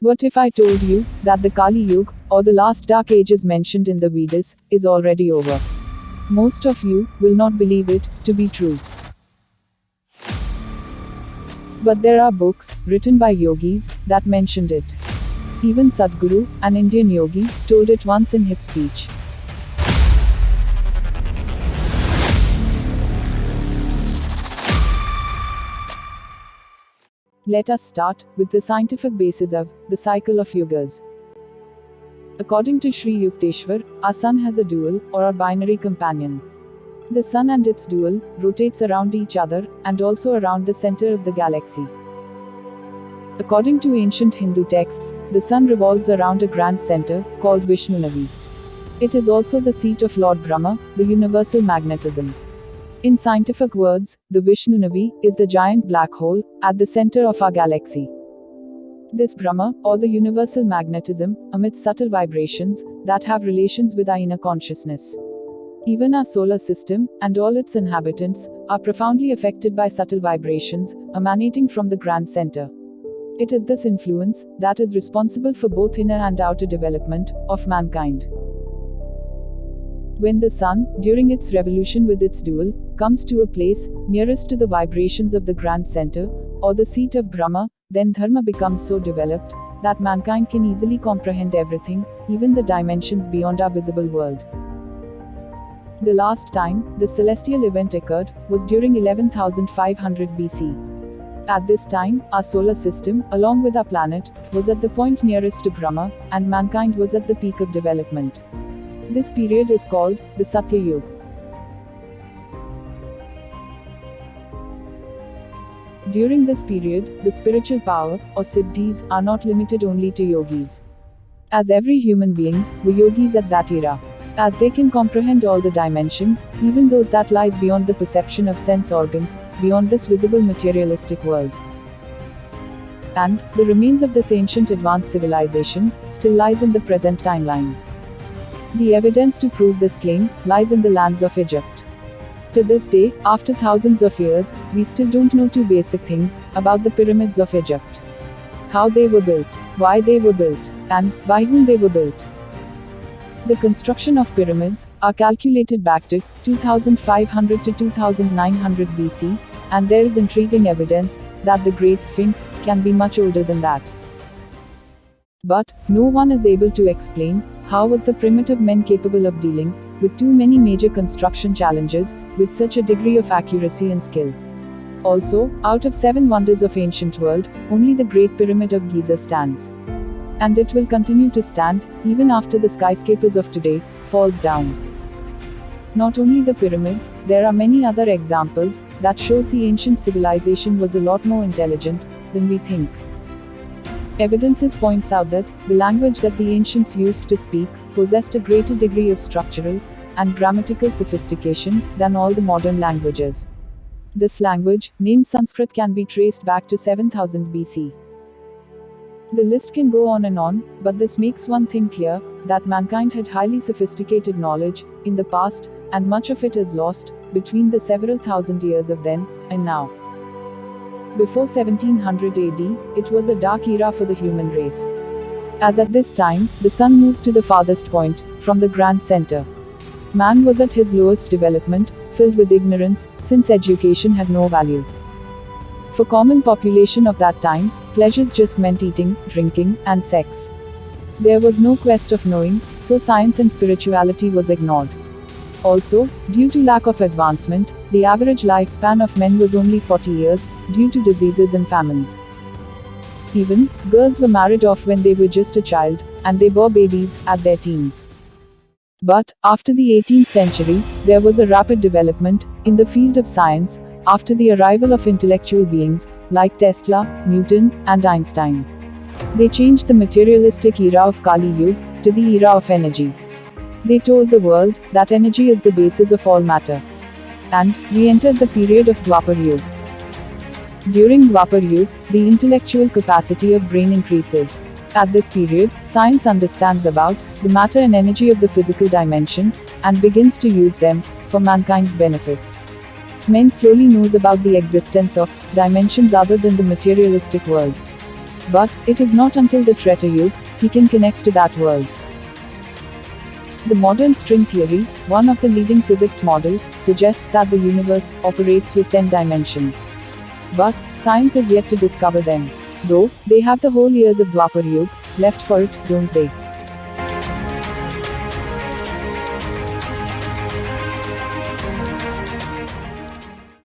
What if I told you that the Kali Yug, or the last dark ages mentioned in the Vedas, is already over? Most of you will not believe it to be true. But there are books written by yogis that mentioned it. Even Sadhguru, an Indian yogi, told it once in his speech. Let us start with the scientific basis of the cycle of yugas. According to Sri Yukteswas, our sun has a dual, or a binary companion. The sun and its dual rotates around each other, and also around the center of the galaxy. According to ancient Hindu texts, the sun revolves around a grand center, called Vishnu Navi. It is also the seat of Lord Brahma, the universal magnetism. In scientific words, the Vishnu Navi is the giant black hole at the center of our galaxy. This Brahma, or the universal magnetism, emits subtle vibrations that have relations with our inner consciousness. Even our solar system, and all its inhabitants, are profoundly affected by subtle vibrations emanating from the grand center. It is this influence that is responsible for both inner and outer development of mankind. When the sun, during its revolution with its dual, comes to a place nearest to the vibrations of the grand center, or the seat of Brahma, then dharma becomes so developed that mankind can easily comprehend everything, even the dimensions beyond our visible world. The last time the celestial event occurred was during 11,500 BC. At this time, our solar system, along with our planet, was at the point nearest to Brahma, and mankind was at the peak of development. This period is called the Satya Yuga. During this period, the spiritual power, or siddhis, are not limited only to yogis. As every human beings were yogis at that era. As they can comprehend all the dimensions, even those that lies beyond the perception of sense organs, beyond this visible materialistic world. And the remains of this ancient advanced civilization still lies in the present timeline. The evidence to prove this claim lies in the lands of Egypt. To this day, after thousands of years, we still don't know two basic things about the pyramids of Egypt. How they were built, why they were built, and by whom they were built. The construction of pyramids are calculated back to 2500 to 2900 BC, and there is intriguing evidence that the Great Sphinx can be much older than that. But no one is able to explain how was the primitive men capable of dealing with too many major construction challenges with such a degree of accuracy and skill. Also, out of 7 wonders of ancient world, only the Great Pyramid of Giza stands. And it will continue to stand even after the skyscrapers of today falls down. Not only the pyramids, there are many other examples that shows the ancient civilization was a lot more intelligent than we think. Evidences points out that the language that the ancients used to speak possessed a greater degree of structural and grammatical sophistication than all the modern languages. This language, named Sanskrit, can be traced back to 7000 BC. The list can go on and on, but this makes one thing clear, that mankind had highly sophisticated knowledge in the past, and much of it is lost between the several thousand years of then and now. Before 1700 AD, it was a dark era for the human race. As at this time, the sun moved to the farthest point from the grand center. Man was at his lowest development, filled with ignorance, since education had no value. For common population of that time, pleasures just meant eating, drinking, and sex. There was no quest of knowing, so science and spirituality was ignored. Also, due to lack of advancement, the average lifespan of men was only 40 years, due to diseases and famines. Even, girls were married off when they were just a child, and they bore babies at their teens. But, after the 18th century, there was a rapid development in the field of science, after the arrival of intellectual beings like Tesla, Newton, and Einstein. They changed the materialistic era of Kali Yug to the era of energy. They told the world that energy is the basis of all matter. And we entered the period of Dwapar Yuga. During Dwapar Yuga, the intellectual capacity of brain increases. At this period, science understands about the matter and energy of the physical dimension, and begins to use them for mankind's benefits. Men slowly knows about the existence of dimensions other than the materialistic world. But it is not until the Treta Yuga he can connect to that world. The modern string theory, one of the leading physics model, suggests that the universe operates with 10 dimensions. But science is yet to discover them. Though they have the whole years of Dwapar Yuga left for it, don't they?